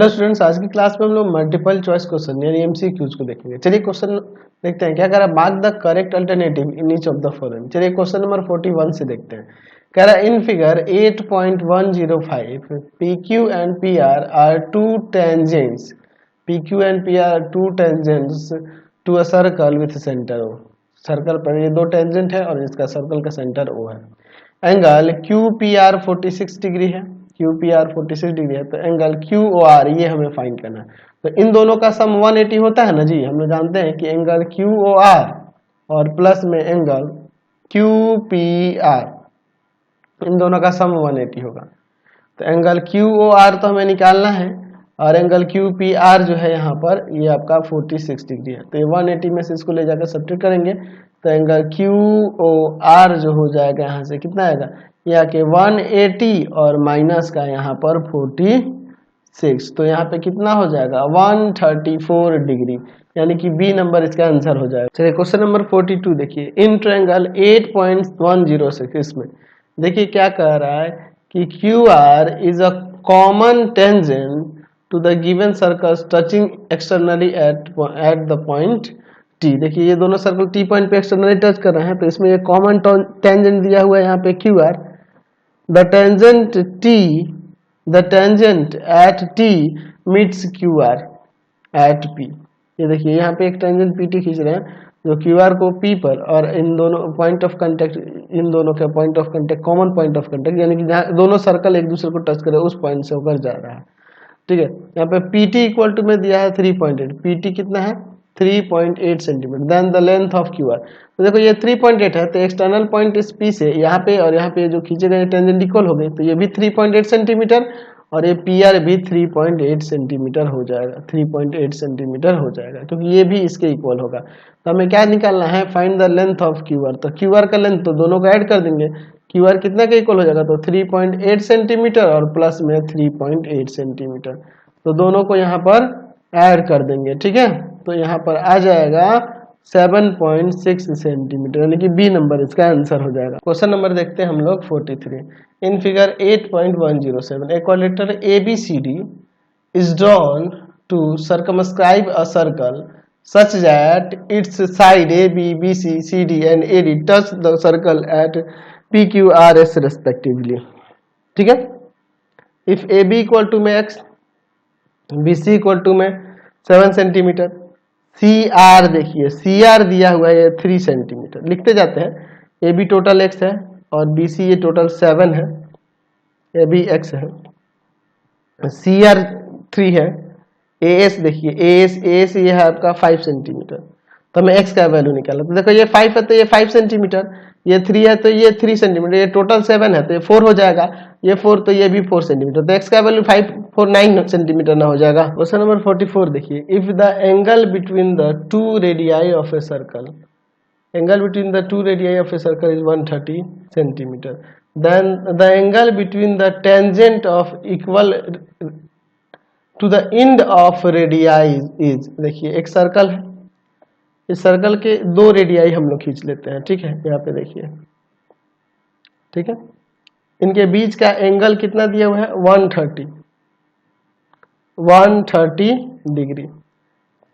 Hello students, आज की class में हम लोग मल्टीपल चॉइस क्वेश्चन यानी एमसीक्यूज को देखेंगे। चलिए क्वेश्चन देखते हैं। क्या कह रहा है, mark the correct alternative in each of the following. चलिए क्वेश्चन नंबर 41 से देखते हैं। कह रहा है in figure 8.105 PQ and PR are two tangents. PQ and PR are two tangents to a circle with centre O। Circle पर ये दो टेंजेंट है और इसका सर्कल का सेंटर O है। एंगल QPR 46 डिग्री है। QPR 46 डिग्री है तो एंगल QOR ये हमें फाइंड करना है। तो इन दोनों का सम 180 होता है ना जी। हम लोग जानते हैं कि एंगल QOR और प्लस में एंगल QPR इन दोनों का सम 180 होगा। तो एंगल QOR तो हमें निकालना है और एंगल QPR जो है यहाँ पर ये आपका 46 डिग्री है। तो ये 180 में से इसको ले जाकर सब्ट्रैक्ट करेंगे तो एंगल QOR जो हो जाएगा यहाँ से कितना आएगा, ये आके 180 और माइनस का यहाँ पर 46। तो यहाँ पे कितना हो जाएगा 134 डिग्री, यानी कि बी नंबर इसका आंसर हो जाएगा। चलिए क्वेश्चन नंबर 42 देखिए। इन ट्रायंगल 8.106 इसमें देखिए क्या कह रहा है कि QR is a common tangent to the given circles touching externally at the point T। देखिए ये दोनों सर्कल T पॉइंट पे एक्सटर्नली टच कर रहे हैं तो इसमें ये कॉमन टेंजेंट दिया हुआ है यहाँ पे QR। The tangent at T meets QR at P। ये देखिए यहाँ पे एक टेंजेंट PT खींच रहे हैं जो QR को P पर और इन दोनों पॉइंट ऑफ कांटेक्ट, इन दोनों का point of contact common point of contact यानी कि जहाँ दोनों सर्कल एक दूसरे को टच करे उस पॉइंट से होकर जा रहा है। ठीक है, यहाँ पे PT इक्वल टू में दिया है 3.8। PT कितना है 3.8 centimetre. Then the length of QR, तो देखो ये 3.8 है तो एक्सटर्नल पॉइंट इस P से यहाँ पे और यहाँ पे जो खींचे गए टेंजेंट इक्वल हो गए तो ये भी 3.8 सेंटीमीटर और ये PR भी 3.8 सेंटीमीटर हो जाएगा। 3.8 सेंटीमीटर हो जाएगा क्योंकि ये भी इसके इक्वल होगा। तो हमें क्या निकालना है, find the length of QR। तो QR का लेंथ तो दोनों को ऐड कर देंगे। QR कितना के इक्वल हो जाएगा तो 3.8 सेंटीमीटर और प्लस में 3.8 सेंटीमीटर। तो दोनों को यहाँ पर ऐड कर देंगे। ठीक है, तो यहाँ पर आ जाएगा 7.6 सेंटीमीटर, यानी कि बी नंबर इसका आंसर हो जाएगा। क्वेश्चन नंबर देखते हैं हम लोग 43। In figure 8.107 a quadrilateral ABCD is drawn to circumscribe a circle such that its side AB, BC, CD and AD touch the circle at PQRS respectively। ठीक है, if AB equal to में x, BC equal to में 7 centimetre, CR देखिए CR दिया हुआ है 3 centimetre. लिखते जाते हैं AB टोटल x है और BC ये टोटल 7 है, AB x है, CR 3 है, AS देखिए AS ये है आपका 5 सेंटीमीटर। तो हमें x का वैल्यू निकालना। तो देखो ये 5 है तो ये 5 सेंटीमीटर, ये 3 है तो ये 3 सेंटीमीटर, ये टोटल 7 है तो ये 4 हो जाएगा, ये 4 तो ये भी 4 सेंटीमीटर। तो x का वैल्यू 549 सेंटीमीटर ना हो जाएगा। क्वेश्चन नंबर 44 देखिए। If the angle between the two radii of a circle, angle between the two radii of a circle is 130 centimetre, then the angle between the tangent of equal to the end of radii is. देखिए एक circle है, इस circle के दो radii हम लोग खींच लेते हैं। ठीक है, यहाँ पे देखिए, ठीक है, इनके बीच का एंगल कितना दिया हुआ है 130 डिग्री।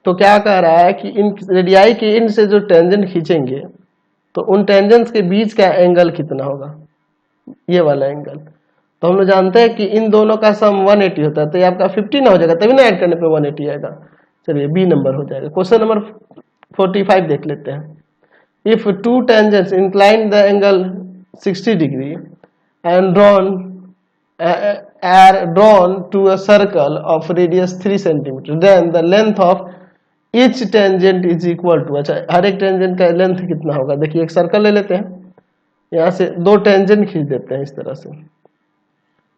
तो क्या कह रहा है कि इन रेडियाई के एंड से जो टेंजेंट खींचेंगे तो उन टेंजेंट्स के बीच का एंगल कितना होगा, ये वाला एंगल। तो हम लोग जानते हैं कि इन दोनों का सम 180 होता है तो ये आपका 50 ना हो जाएगा, तभी ना ऐड करने पे 180 आएगा। चलिए बी नंबर हो जाएगा। क्वेश्चन नंबर 45 देख लेते हैं। If two tangents incline the angle 60 degree and drawn to a circle of radius 3 centimeter, then the length of each tangent is equal to। अच्छा, हर एक टेंजेंट का लेंथ कितना होगा। देखिए एक सर्कल ले लेते हैं, यहाँ से दो टेंजेंट खींच देते हैं इस तरह से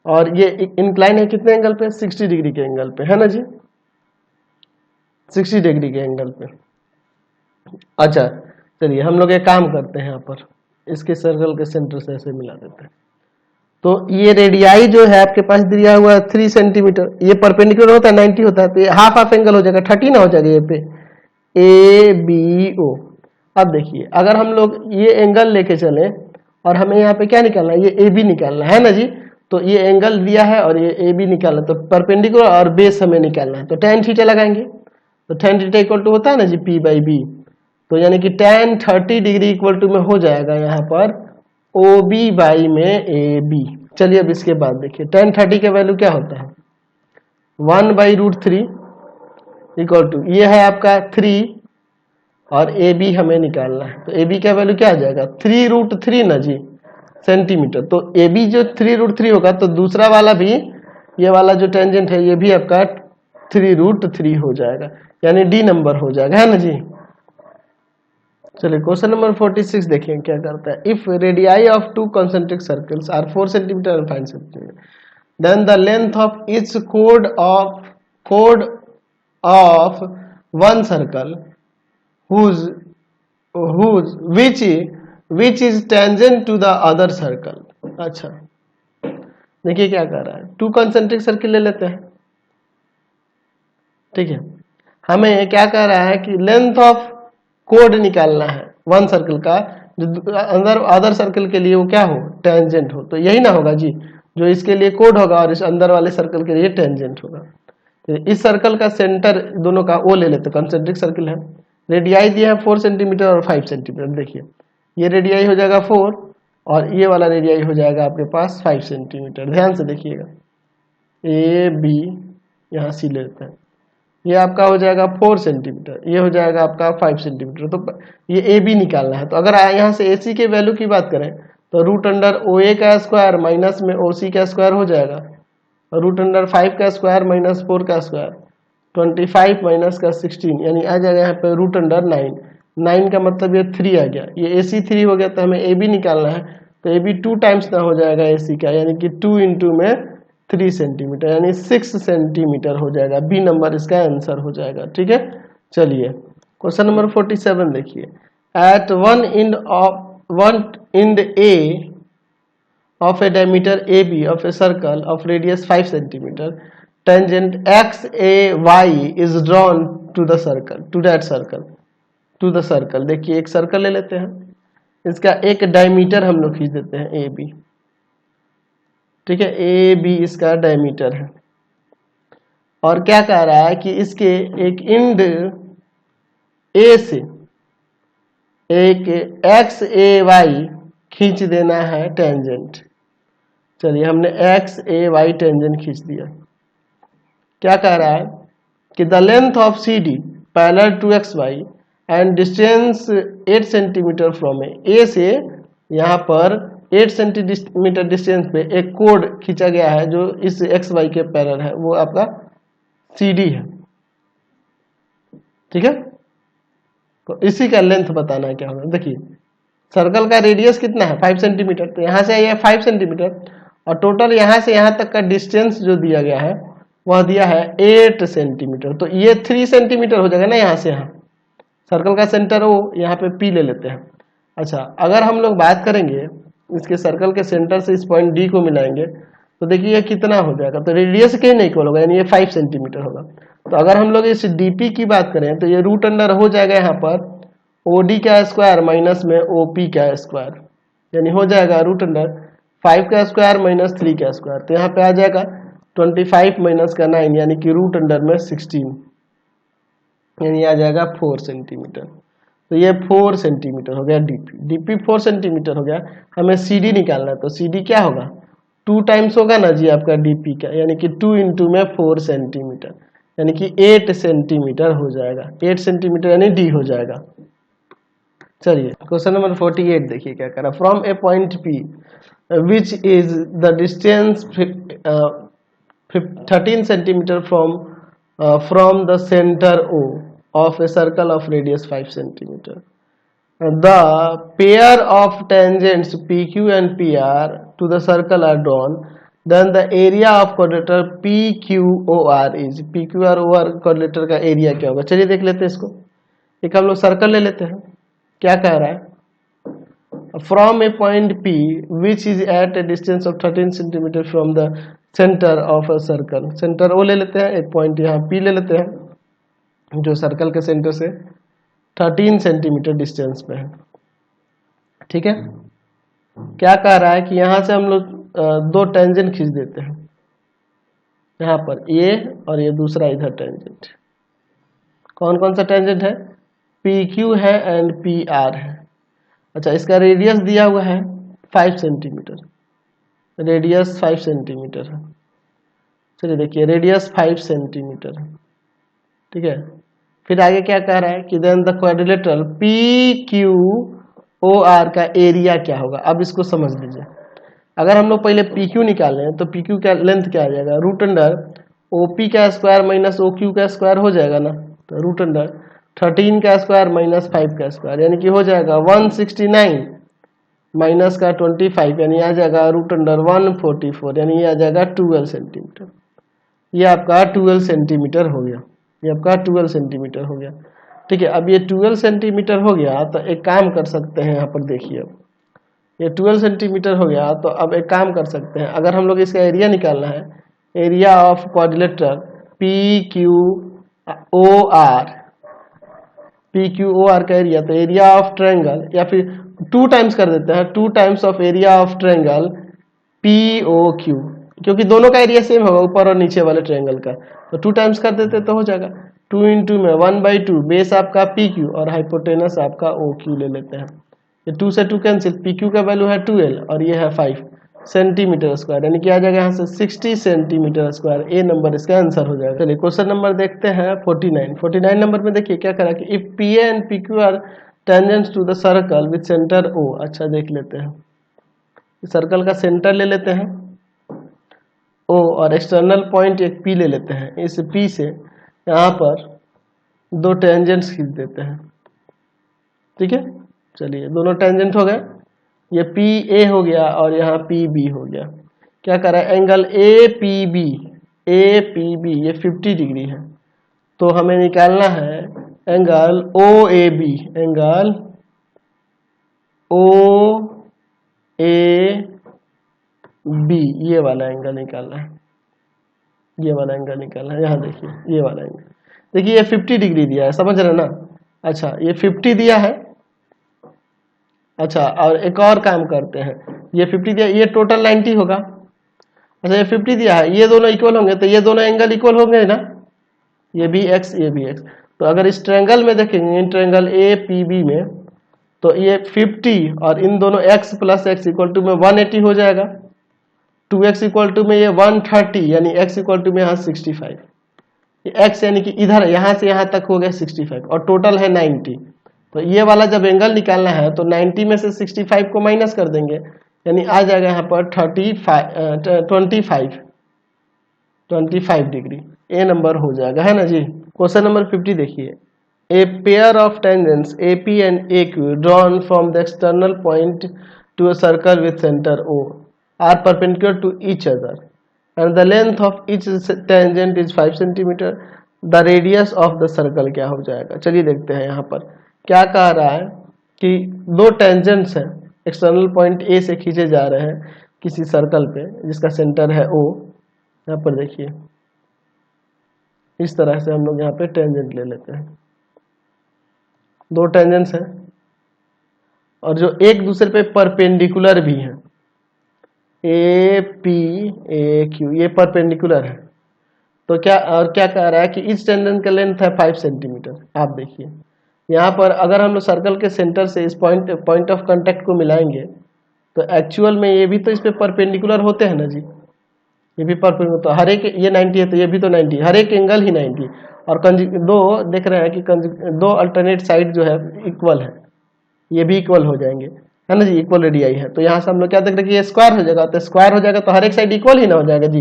और ये इंक्लाइन है कितने एंगल पे 60 डिग्री के एंगल पे, है ना जी, 60 डिग्री के एंगल पे। अच्छा चलिए हम लोग एक काम करते हैं, यहाँ पर इसके सर्कल के सेंटर से ऐसे मिला देते हैं। तो ये रेडियाई जो है आपके पास दिया हुआ है 3 सेंटीमीटर, ये परपेंडिकुलर होता है 90 होता है तो ये हाफ एंगल हो जाएगा, 30 ना हो जाएगा ये पे ABO। अब देखिए अगर हम लोग ये एंगल लेके चले और हमें यहाँ पे क्या निकालना है, ये AB निकालना है ना जी। तो ये एंगल दिया है और ये ए बी निकालना, तो परपेंडिकुलर और बेस हमें निकालना है, तो tan थीटा लगाएंगे। तो tan थीटा इक्वल टू होता है ना जी P बाई बी, तो यानी कि tan 30 डिग्री इक्वल टू में हो जाएगा यहाँ पर ओ बी बाई में ए बी। चलिए अब इसके बाद देखिए tan 30 का वैल्यू क्या होता है, 1/√3 इक्वल टू ये है आपका 3 और ए बी हमें निकालना है, तो ए बी का वैल्यू क्या आ जाएगा 3√3 ना जी सेंटीमीटर। तो ए बी जो 3√3 होगा तो दूसरा वाला भी, ये वाला जो टेंजेंट है ये भी आपका 3√3 हो जाएगा, यानी डी नंबर हो जाएगा, है ना जी। चलिए क्वेश्चन नंबर 46 देखिए क्या करता है। If radii of two concentric circles are 4 centimetre and 5 centimetre, then the length of each chord of one circle which is tangent to the other circle। अच्छा देखिए क्या कर रहा है, टू कॉन्सेंट्रिक सर्किल ले लेते हैं, ठीक है। हमें क्या कह रहा है कि लेंथ ऑफ कोड निकालना है वन सर्कल का, जो अंदर अदर सर्कल के लिए वो क्या हो टेंजेंट हो, तो यही ना होगा जी, जो इसके लिए कोड होगा और इस अंदर वाले सर्कल के लिए टेंजेंट होगा। तो इस सर्कल का सेंटर दोनों का वो ले लेते, कॉन्सेंट्रिक सर्किल है, रेडियाई दिया है 4 सेंटीमीटर और 5 सेंटीमीटर। देखिए ये रेडियाई हो जाएगा 4 और ये वाला रेडियाई हो जाएगा आपके पास 5 सेंटीमीटर। ध्यान से देखिएगा, ए बी यहाँ सी लेते हैं, ये आपका हो जाएगा 4 सेंटीमीटर, ये हो जाएगा आपका 5 सेंटीमीटर। तो ये ए बी निकालना है, तो अगर यहाँ से ए सी के वैल्यू की बात करें तो √O_A का स्क्वायर माइनस में OC का स्क्वायर हो जाएगा, और √5 का स्क्वायर माइनस 4 का स्क्वायर 25 माइनस का 16, यानी आ जाएगा यहाँ पे √9। 9 का मतलब ये 3 आ गया, ये AC 3 हो गया, तो हमें ए बी निकालना है, तो ए बी 2 टाइम्स ना हो जाएगा AC का, यानी कि 2 इंटू में 3 सेंटीमीटर, यानी 6 सेंटीमीटर हो जाएगा। बी नंबर इसका आंसर हो जाएगा, ठीक है। चलिए क्वेश्चन नंबर 47 देखिए। At one end a of a diameter AB of a circle of radius 5 centimeter, tangent XAY is drawn to the circle, to that circle, to the circle। देखिए एक circle ले लेते हैं, इसका एक डायमीटर हम लोग खींच देते हैं AB, ठीक है, AB इसका डायमीटर है, और क्या कह रहा है कि इसके एक इंड A से एक XAY खींच देना है टेंजेंट। चलिए हमने XAY टेंजेंट खींच दिया। क्या कह रहा है कि the length of CD parallel to XY and distance 8 centimetre from A से यहाँ पर 8 सेंटीमीटर डिस्टेंस पे एक कोड खींचा गया है जो इस XY के पैरेलल है, वो आपका CD है, ठीक है। तो इसी का लेंथ बताना है क्या होगा। देखिए सर्कल का रेडियस कितना है 5 सेंटीमीटर, तो यहाँ से ये 5 सेंटीमीटर और टोटल यहाँ से यहाँ तक का डिस्टेंस जो दिया गया है वह दिया है 8 सेंटीमीटर, तो ये 3 सेंटीमीटर हो जाएगा ना यहाँ से यहाँ। सर्कल का सेंटर ओ यहाँ पे P ले लेते हैं। अच्छा अगर हम लोग बात करेंगे इसके सर्कल के सेंटर से इस पॉइंट D को मिलाएंगे तो देखिए ये कितना हो जाएगा, तो रेडियस के नहीं इक्वल होगा, यानी ये 5 सेंटीमीटर होगा। तो अगर हम लोग इस DP की बात करें तो ये रूट अंडर हो जाएगा यहाँ पर OD का स्क्वायर माइनस में OP का स्क्वायर, यानी हो जाएगा रूट अंडर 5 का स्क्वायर माइनस 3 का स्क्वायर, तो यहाँ पे आ जाएगा 25 माइनस का 9, यानी कि रूट अंडर में 16, यानी आ जाएगा 4 सेंटीमीटर। तो ये 4 सेंटीमीटर हो गया DP 4 सेंटीमीटर हो गया। हमें CD निकालना है, तो CD क्या होगा 2 टाइम्स होगा ना जी आपका DP का, यानी कि 2 इंटू में 4 सेंटीमीटर, यानी कि 8 सेंटीमीटर हो जाएगा, 8 सेंटीमीटर यानी D हो जाएगा। चलिए क्वेश्चन नंबर 48 देखिए क्या करा। From A point P which is the distance 13 centimetre from the centre O of a circle of radius 5 centimeter. The pair of tangents PQ and PR to the circle are drawn. Then the area of quadrilateral PQOR is, PQR OR quadrilateral का area क्या होगा। चलिए देख लेते हैं इसको। एक हम लोग सर्कल ले लेते हैं। क्या कह रहा है, from a point P which is at a distance of 13 centimeter from the center of a circle, centre O ले लेते हैं, एक पॉइंट यहाँ P ले लेते हैं जो सर्कल के सेंटर से 13 सेंटीमीटर डिस्टेंस पे है, ठीक है। क्या कह रहा है कि यहाँ से हम लोग दो टेंजेंट खींच देते हैं यहाँ पर, ये और ये दूसरा इधर टेंजेंट। कौन कौन सा टेंजेंट है? पी क्यू है एंड पी आर है। अच्छा, इसका रेडियस दिया हुआ है 5 सेंटीमीटर, रेडियस 5 सेंटीमीटर है। चलिए देखिए, रेडियस 5 सेंटीमीटर है, ठीक है। फिर आगे क्या कह रहा है कि then the quadrilateral P Q O R का एरिया क्या होगा। अब इसको समझ लीजिए, अगर हम लोग पहले पी क्यू निकालें तो पी क्यू का लेंथ क्या आ जाएगा? रूट अंडर ओ पी का स्क्वायर माइनस ओ क्यू का स्क्वायर हो जाएगा ना, तो रूट अंडर 13 का स्क्वायर माइनस 5 का स्क्वायर, यानी कि हो जाएगा 169 माइनस का 25, यानी आ जाएगा रूट अंडर 144, यानी ये आ जाएगा 12 सेंटीमीटर। ये आपका 12 सेंटीमीटर हो गया, ये आपका 12 सेंटीमीटर हो गया, ठीक है। अब ये 12 सेंटीमीटर हो गया तो एक काम कर सकते हैं, यहाँ पर देखिए, अब ये 12 सेंटीमीटर हो गया तो अब एक काम कर सकते हैं, अगर हम लोग इसका एरिया निकालना है, area of quadrilateral P Q O R, P Q O R का एरिया, तो एरिया ऑफ ट्रायंगल, या फिर 2 टाइम्स कर देते हैं, 2 times of area of triangle P O Q, क्योंकि दोनों का एरिया सेम होगा ऊपर और नीचे वाले ट्रायंगल का, तो 2 टाइम्स कर देते तो हो जाएगा 2 इंटू में 1/2, बेस आपका पी क्यू और हाइपोटेनस आपका ओ क्यू ले लेते हैं। ये 2 से 2 कैंसिल, पी क्यू का वैल्यू है 12 और ये है 5 सेंटीमीटर स्क्वायर, यानी कि आ जाएगा यहाँ से 60 सेंटीमीटर स्क्वायर। ए नंबर इसका आंसर हो जाएगा। चलिए क्वेश्चन नंबर देखते हैं 49 नंबर में देखिए क्या करा कि if P A and P Q are tangents to the circle with centre O. अच्छा देख लेते हैं, सर्कल का सेंटर ले लेते हैं ओ और एक्सटर्नल पॉइंट एक पी ले लेते हैं। इस पी से यहाँ पर 2 टेंजेंट्स खींच देते हैं, ठीक है। चलिए दोनों टेंजेंट हो गए, ये पी ए हो गया और यहाँ पी बी हो गया। क्या कर रहा है? एंगल ए पी बी ये 50 डिग्री है, तो हमें निकालना है angle O A B, angle O A B, ये वाला एंगल निकालना है, ये वाला एंगल निकालना है। यहाँ देखिए ये वाला एंगल, देखिए ये 50 डिग्री दिया है, समझ रहे ना। अच्छा ये 50 दिया है। अच्छा और एक और काम करते हैं, ये 50 दिया, ये टोटल 90 होगा। अच्छा ये 50 दिया है, ये दोनों इक्वल होंगे तो ये दोनों एंगल इक्वल होंगे ना, ये भी एक्स ये भी एक्स। तो अगर इस ट्रायंगल में देखेंगे, in triangle A P B में, तो ये 50 और इन दोनों x plus x equal to में 180 हो जाएगा, 2x इक्वल टू में ये 130, यानी x इक्वल टू में यहाँ 65, ये x यानी कि इधर यहाँ से यहाँ तक हो गया 65 और टोटल है 90। तो ये वाला जब एंगल निकालना है तो 90 में से 65 को माइनस कर देंगे, यानी आ जाएगा यहाँ पर 25 डिग्री। ए नंबर हो जाएगा, है ना जी। क्वेश्चन नंबर 50 देखिए, a pair of tangents A P and A Q drawn from the external point to a circle with centre O are perpendicular to each other and the length of each tangent is 5 centimetre, the radius of the circle क्या हो जाएगा। चलिए देखते हैं, यहाँ पर क्या कह रहा है कि 2 टेंजेंट्स हैं, एक्सटर्नल पॉइंट ए से खींचे जा रहे हैं किसी सर्कल पे जिसका सेंटर है ओ। यहाँ पर देखिए इस तरह से हम लोग यहाँ पे टेंजेंट ले लेते हैं, 2 टेंजेंट्स हैं और जो एक दूसरे पे परपेंडिकुलर भी हैं, ए पी ए क्यू ये परपेंडिकुलर है। तो क्या कह रहा है कि इस टेंजेंट का लेंथ है 5 सेंटीमीटर। आप देखिए यहाँ पर अगर हम लोग सर्कल के सेंटर से इस पॉइंट ऑफ कांटेक्ट को मिलाएंगे तो एक्चुअल में ये भी तो इस पे परपेंडिकुलर होते हैं ना जी, ये भी परपेंडिकुलर, तो हर एक ये 90 है तो ये भी तो 90, हर एक एंगल ही 90 और दो देख रहे हैं कि 2 अल्टरनेट साइड जो है इक्वल है, ये भी इक्वल हो जाएंगे, है ना जी, इक्वल रेडियाई है। तो यहाँ से हम लोग क्या देख रहे हैं कि ये स्क्वायर हो जाएगा, तो स्क्वायर हो जाएगा तो हर एक साइड इक्वल ही ना हो जाएगा जी,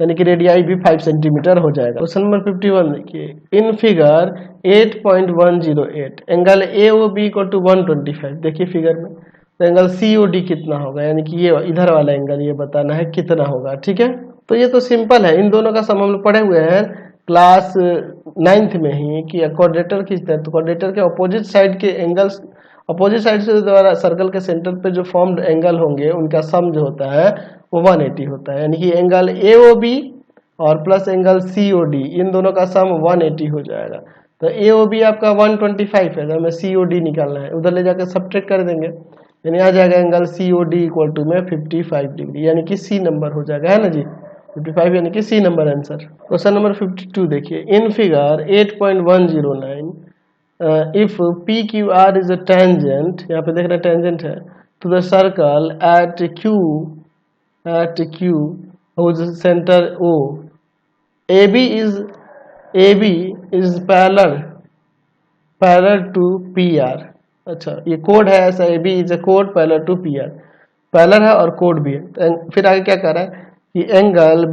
यानी कि रेडियाई भी 5 सेंटीमीटर हो जाएगा। क्वेश्चन नंबर 51 देखिए, in figure 8.108 angle A O B equal to 125। देखिए फिगर में तो एंगल सी ओ डी कितना होगा, यानी कि ये इधर वाला एंगल ये बताना है कितना होगा, ठीक है। तो ये तो सिंपल है, इन दोनों का सम हम लोग पढ़े हुए हैं क्लास 9th में ही कि क्वाड्रेटर खींचते हैं तो क्वाड्रेटर के अपोजिट साइड के एंगल्स, अपोजिट साइड से द्वारा सर्कल के सेंटर पे जो फॉर्म्ड एंगल होंगे उनका सम जो होता है वो 180 होता है, यानी कि एंगल ए ओ बी और plus angle C O D, इन दोनों का सम 180 हो जाएगा। तो ए ओ बी आपका 125 है, तो हमें सी ओ डी निकालना है, उधर ले जाकर सब्ट्रैक्ट कर देंगे, यानी आ जाएगा एंगल COD इक्वल टू में 55 डिग्री, यानी कि सी नंबर हो जाएगा, है ना जी, 55 यानी कि C number answer. Question number 52 देखिए, in figure 8.109 if PQR is a tangent, यहाँ पे देख रहे हैं टेंजेंट है, to the circle at Q whose center O, AB is parallel to PR। अच्छा, ये कोड है ऐसा, AB is a code parallel to PR, parallel है और कोड भी है। तो फिर आगे क्या कर रहा है कि एंगल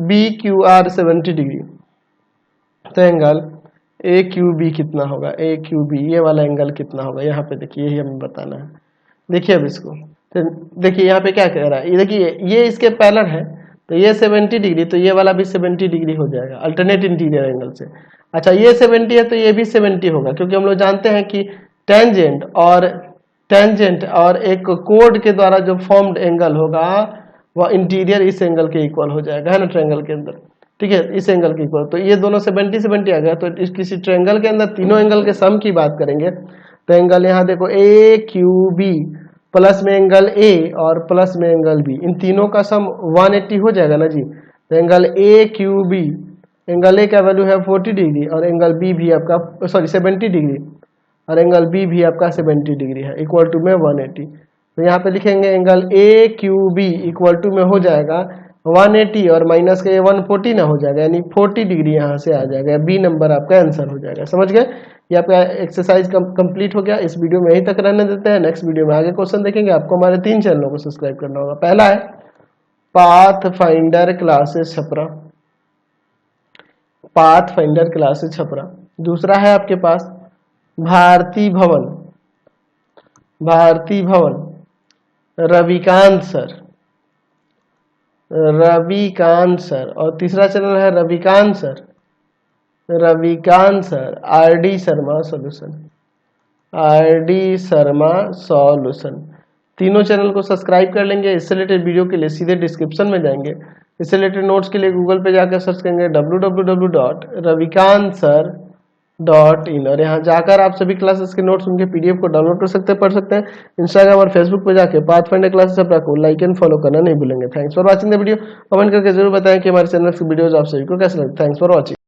BQR 70 डिग्री, तो एंगल AQB कितना होगा, AQB ये वाला एंगल कितना होगा, यहाँ पे देखिए यही हमें बताना है। देखिए अब इसको, तो देखिए यहाँ पे क्या कह रहा है, ये देखिए ये इसके पैरेलल है, तो ये 70 डिग्री, तो ये वाला भी 70 डिग्री हो जाएगा अल्टरनेट इंटीरियर एंगल से। अच्छा, ये 70 है तो ये भी 70 होगा, क्योंकि हम लोग जानते हैं कि टेंजेंट और एक कोड के द्वारा जो फॉर्म्ड एंगल होगा वह इंटीरियर इस एंगल के इक्वल हो जाएगा, है ना, ट्रायंगल के अंदर, ठीक है, इस एंगल के इक्वल। तो ये दोनों 70 आ गया, तो इस किसी ट्रायंगल के अंदर तीनों एंगल के सम की बात करेंगे, तो एंगल यहाँ देखो AQB प्लस में एंगल A और प्लस में एंगल B, इन तीनों का सम 180 हो जाएगा ना जी। तो एंगल AQB, एंगल A का वैल्यू है 40 डिग्री और एंगल B भी आपका 70 डिग्री और एंगल B भी आपका 70 डिग्री है, इक्वल टू में 180। तो यहाँ पे लिखेंगे एंगल AQB इक्वल टू में हो जाएगा 180 और माइनस के 140 ना हो जाएगा, यानी 40 डिग्री यहाँ से आ जाएगा, B नंबर आपका आंसर हो जाएगा। समझ गए, ये आपका एक्सरसाइज कंप्लीट हो गया। इस वीडियो में यहीं तक रहने देते हैं, नेक्स्ट वीडियो में आगे क्वेश्चन देखेंगे। आपको हमारे 3 चैनलों को सब्सक्राइब करना होगा। पहला है path finder classes Chhapra, path finder classes Chhapra. दूसरा है आपके पास भारती भवन रविकांत सर, और तीसरा चैनल है Ravikant sir RD Sharma solution. तीनों चैनल को सब्सक्राइब कर लेंगे। इससे रिलेटेड वीडियो के लिए सीधे डिस्क्रिप्शन में जाएंगे, इससे रिलेटेड नोट्स के लिए गूगल पे जाकर सर्च करेंगे www.ravikantsir.in और यहाँ जाकर आप सभी क्लासेस के नोट्स उनके PDF को डाउनलोड कर सकते हैं, पढ़ सकते हैं। इंस्टाग्राम और फेसबुक पे जाके पाथ फाइंडर क्लासेस अपना को लाइक एंड फॉलो करना नहीं भूलेंगे। Thanks for watching the video. Comment करके जरूर बताएं कि हमारे चैनल की वीडियोज आप सभी को कैसे लगते। Thanks for watching.